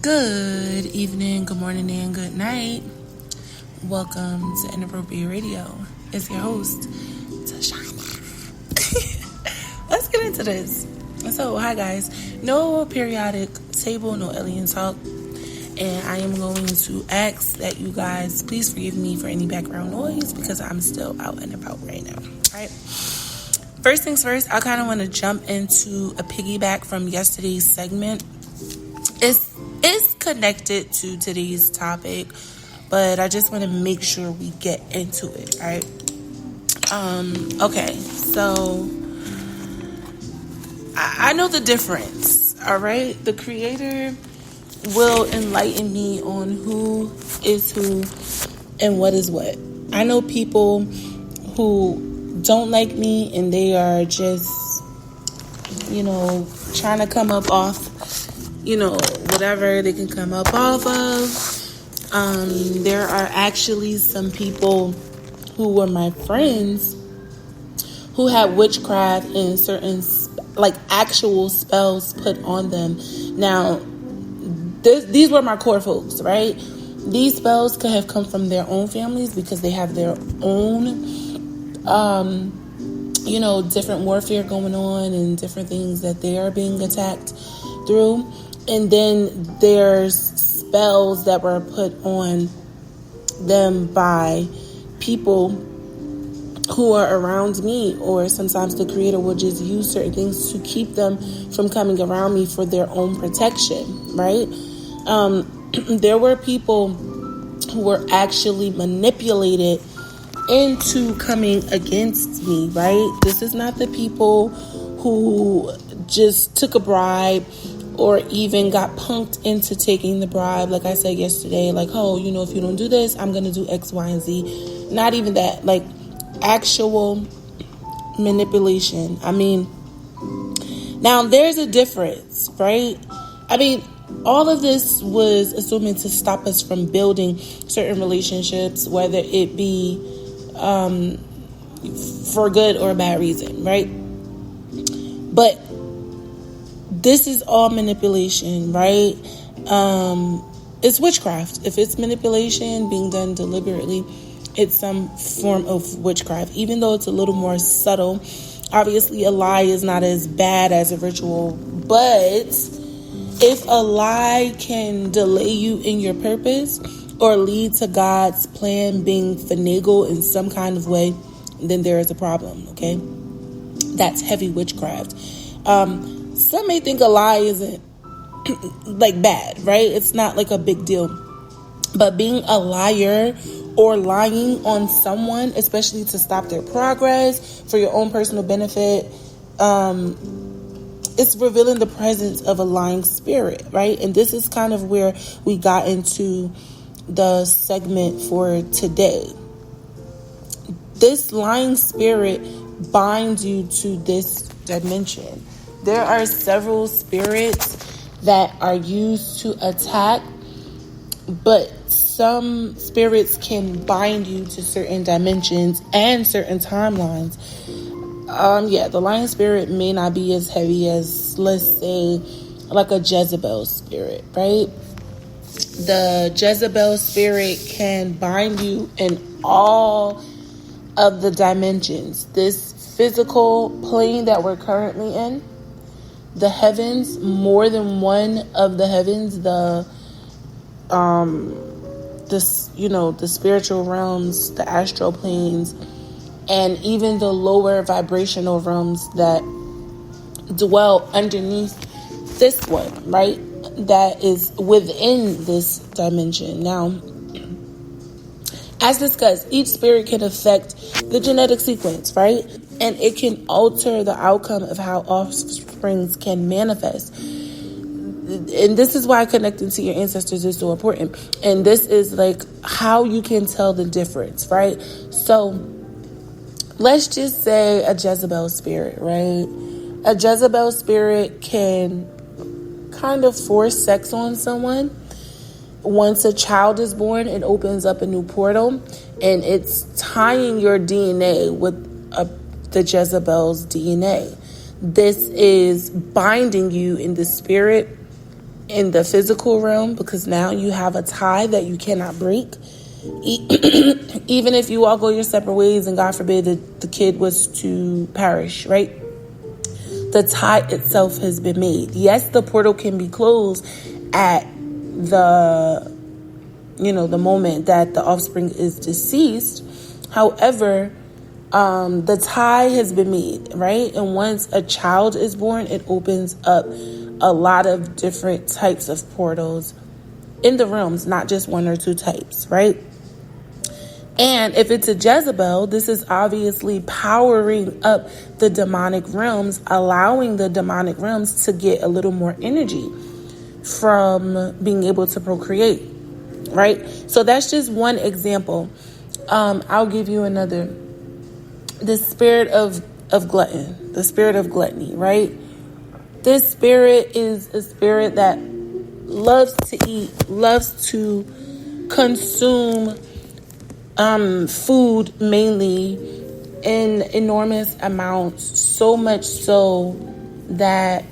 Good evening, good morning, and good night. Welcome to Inappropriate Radio. It's your host, Tashana. Let's get into this. So, hi guys. No periodic table, no alien talk. And I am going to ask that you guys please forgive me for any background noise because I'm still out and about right now. All right. First things first, I kind of want to jump into a piggyback from yesterday's segment. It's connected to today's topic, but I just want to make sure we get into it, all right? Okay, so I know the difference, all right? The Creator will enlighten me on who is who and what is what. I know people who don't like me and they are just, trying to come up off, whatever they can come up off of. There are actually some people who were my friends who had witchcraft and certain actual spells put on them. Now, these were my core folks, right? These spells could have come from their own families because they have their own, different warfare going on and different things that they are being attacked through. And then there's spells that were put on them by people who are around me, or sometimes the Creator will just use certain things to keep them from coming around me for their own protection, right? There were people who were actually manipulated into coming against me, right? This is not the people who just took a bribe or even got punked into taking the bribe. Like I said yesterday, if you don't do this, I'm going to do X, Y, and Z. Not even that, actual manipulation. Now there's a difference, right? All of this was assuming to stop us from building certain relationships, whether it be for good or a bad reason, right? But this is all manipulation, right? It's witchcraft. If it's manipulation being done deliberately, it's some form of witchcraft, even though it's a little more subtle. Obviously, a lie is not as bad as a ritual, but if a lie can delay you in your purpose or lead to God's plan being finagled in some kind of way, then there is a problem, okay? That's heavy witchcraft. Some may think a lie isn't bad, right? It's not a big deal. But being a liar or lying on someone, especially to stop their progress for your own personal benefit, it's revealing the presence of a lying spirit, right? And this is kind of where we got into the segment for today. This lying spirit binds you to this dimension. There are several spirits that are used to attack, but some spirits can bind you to certain dimensions and certain timelines. The lion spirit may not be as heavy as, let's say, a Jezebel spirit, right? The Jezebel spirit can bind you in all of the dimensions. This physical plane that we're currently in, the heavens, more than one of the heavens, the spiritual realms, the astral planes, and even the lower vibrational realms that dwell underneath this one, right? That is within this dimension. Now, as discussed, each spirit can affect the genetic sequence, right? And it can alter the outcome of how offsprings can manifest. And this is why connecting to your ancestors is so important. And this is how you can tell the difference, right? So let's just say a Jezebel spirit, right? A Jezebel spirit can kind of force sex on someone. Once a child is born, it opens up a new portal, and it's tying your DNA with the Jezebel's DNA. This is binding you in the spirit in the physical realm, because now you have a tie that you cannot break. Even if you all go your separate ways and God forbid that the kid was to perish, right? The tie itself has been made. Yes, the portal can be closed at the moment that the offspring is deceased. However, the tie has been made, right? And once a child is born, it opens up a lot of different types of portals in the realms, not just one or two types, right? And if it's a Jezebel, this is obviously powering up the demonic realms, allowing the demonic realms to get a little more energy from being able to procreate, right? So that's just one example. I'll give you another. The spirit of glutton, the spirit of gluttony, right? This spirit is a spirit that loves to eat, loves to consume food mainly in enormous amounts, so much so that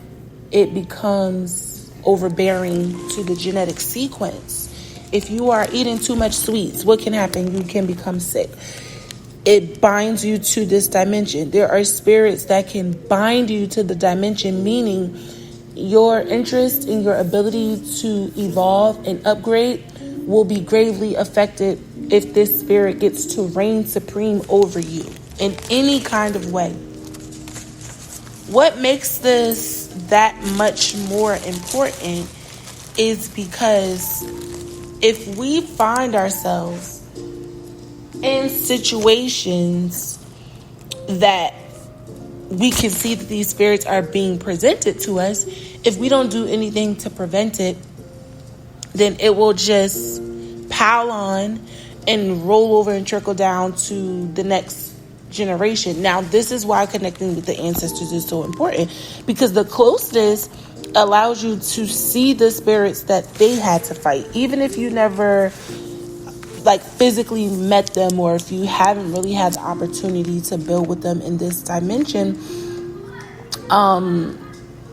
it becomes overbearing to the genetic sequence. If you are eating too much sweets, what can happen? You can become sick. It binds you to this dimension. There are spirits that can bind you to the dimension, meaning your interest in your ability to evolve and upgrade will be gravely affected if this spirit gets to reign supreme over you in any kind of way. What makes this that much more important is because if we find ourselves in situations that we can see that these spirits are being presented to us, if we don't do anything to prevent it, then it will just pile on and roll over and trickle down to the next generation. Now, this is why connecting with the ancestors is so important, because the closeness allows you to see the spirits that they had to fight, even if you never physically met them, or if you haven't really had the opportunity to build with them in this dimension.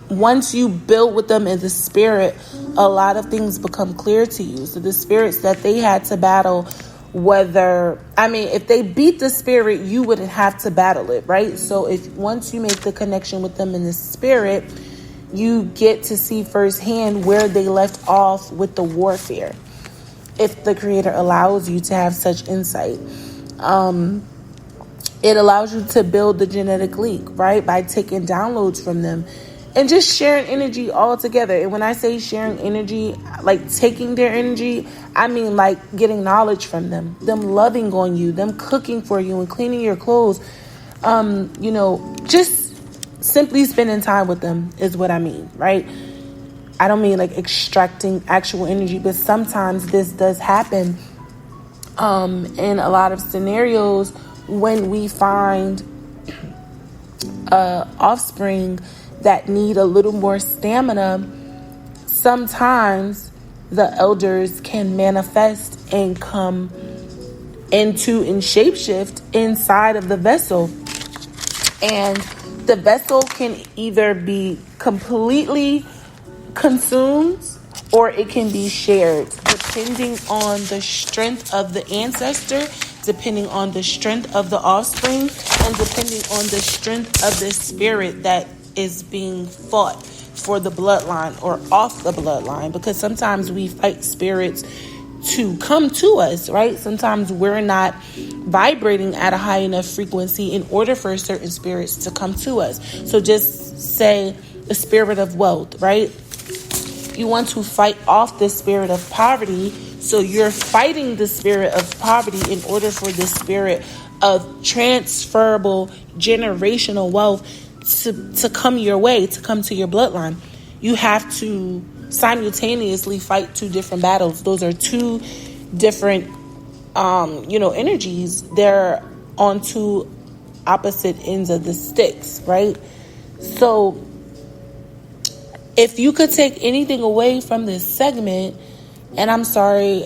Once you build with them in the spirit, a lot of things become clear to you. So the spirits that they had to battle, if they beat the spirit, you wouldn't have to battle it, right? So once you make the connection with them in the spirit, you get to see firsthand where they left off with the warfare, if the Creator allows you to have such insight. It allows you to build the genetic link, right? By taking downloads from them and just sharing energy all together. And when I say sharing energy, like taking their energy, I mean like getting knowledge from them loving on you, them cooking for you and cleaning your clothes. Just simply spending time with them is what I mean, right? I don't mean like extracting actual energy, but sometimes this does happen in a lot of scenarios when we find offspring that need a little more stamina. Sometimes the elders can manifest and come into and shapeshift inside of the vessel. And the vessel can either be completely consumed or it can be shared, depending on the strength of the ancestor, depending on the strength of the offspring, and depending on the strength of the spirit that is being fought for the bloodline or off the bloodline. Because sometimes we fight spirits to come to us, right? Sometimes we're not vibrating at a high enough frequency in order for certain spirits to come to us. So just say the spirit of wealth, right? You want to fight off the spirit of poverty, so you're fighting the spirit of poverty in order for the spirit of transferable generational wealth to come your way, to come to your bloodline. You have to simultaneously fight two different battles. Those are two different energies. They're on two opposite ends of the sticks, right? So if you could take anything away from this segment, and I'm sorry,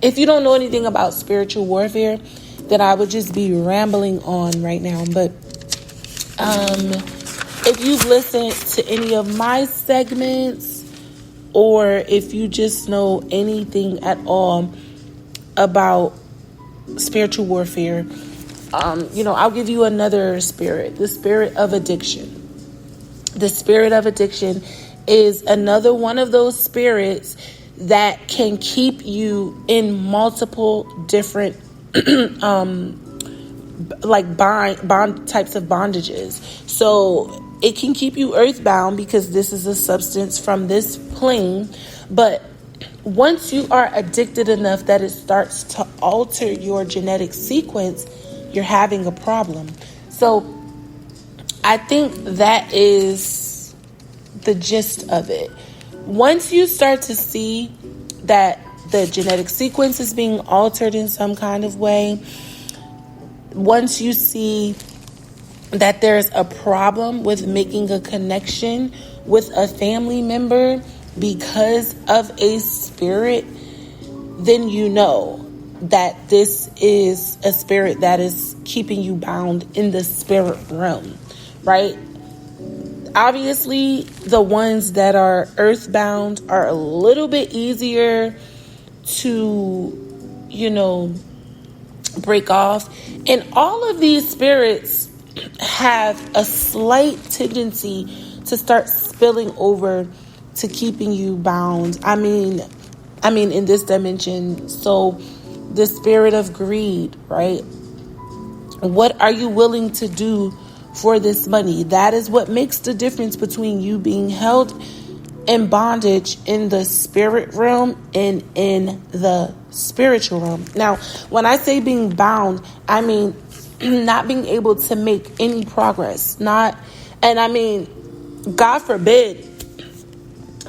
if you don't know anything about spiritual warfare, then I would just be rambling on right now. But if you've listened to any of my segments, or if you just know anything at all about spiritual warfare, I'll give you another spirit, the spirit of addiction. The spirit of addiction is another one of those spirits that can keep you in multiple different bond types of bondages. So it can keep you earthbound because this is a substance from this plane, but once you are addicted enough that it starts to alter your genetic sequence, you're having a problem. So I think that is the gist of it. Once you start to see that the genetic sequence is being altered in some kind of way, once you see that there's a problem with making a connection with a family member because of a spirit, then you know that this is a spirit that is keeping you bound in the spirit realm, right? Obviously, the ones that are earthbound are a little bit easier to, break off. And all of these spirits have a slight tendency to start spilling over to keeping you bound. I mean, in this dimension. So the spirit of greed, right? What are you willing to do for this money? That is what makes the difference between you being held in bondage in the spirit realm and in the spiritual realm. Now, when I say being bound, I mean not being able to make any progress. God forbid,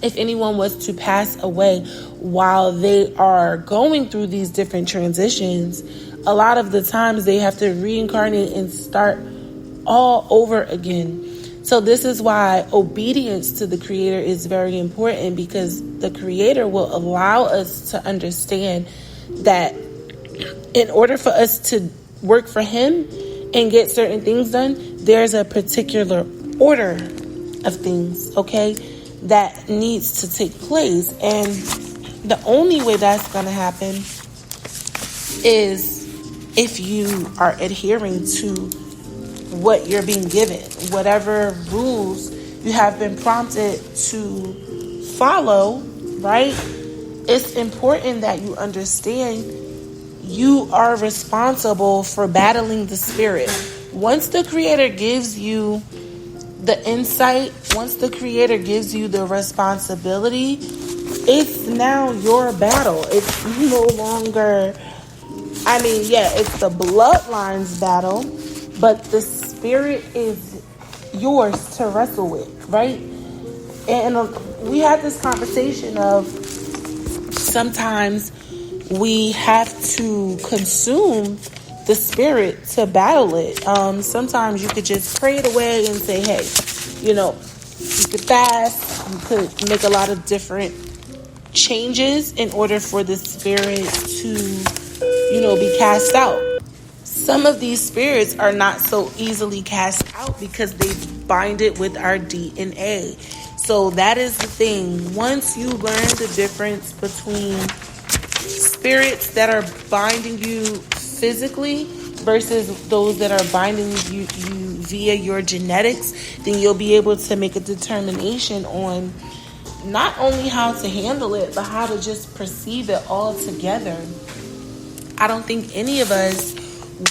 if anyone was to pass away while they are going through these different transitions, a lot of the times they have to reincarnate and start all over again. So this is why obedience to the Creator is very important, because the Creator will allow us to understand that in order for us to work for Him and get certain things done, there's a particular order of things, okay, that needs to take place. And the only way that's going to happen is if you are adhering to what you're being given, whatever rules you have been prompted to follow, right? It's important that you understand you are responsible for battling the spirit. Once the Creator gives you the insight, once the Creator gives you the responsibility, it's now your battle. It's no longer, it's the bloodline's battle, but the spirit is yours to wrestle with, right? And we had this conversation of sometimes we have to consume the spirit to battle it. Sometimes you could just pray it away and say, hey, you could fast, you could make a lot of different changes in order for the spirit to, be cast out. Some of these spirits are not so easily cast out because they bind it with our DNA. So that is the thing. Once you learn the difference between spirits that are binding you physically versus those that are binding you via your genetics, then you'll be able to make a determination on not only how to handle it, but how to just perceive it all together. I don't think any of us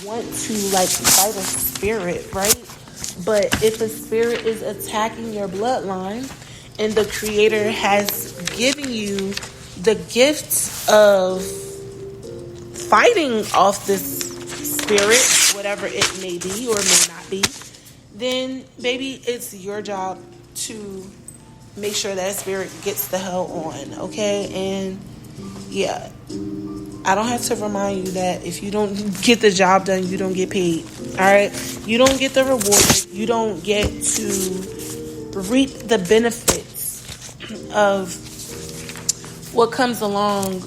want to fight a spirit, right? But if a spirit is attacking your bloodline and the Creator has given you the gift of fighting off this spirit, whatever it may be or may not be, then baby, it's your job to make sure that spirit gets the hell on, okay? And yeah, I don't have to remind you that if you don't get the job done, you don't get paid. All right? You don't get the reward. You don't get to reap the benefits of what comes along,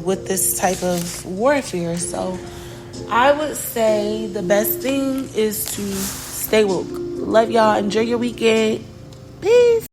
with this type of warfare. So I would say the best thing is to stay woke. Love y'all. Enjoy your weekend. Peace.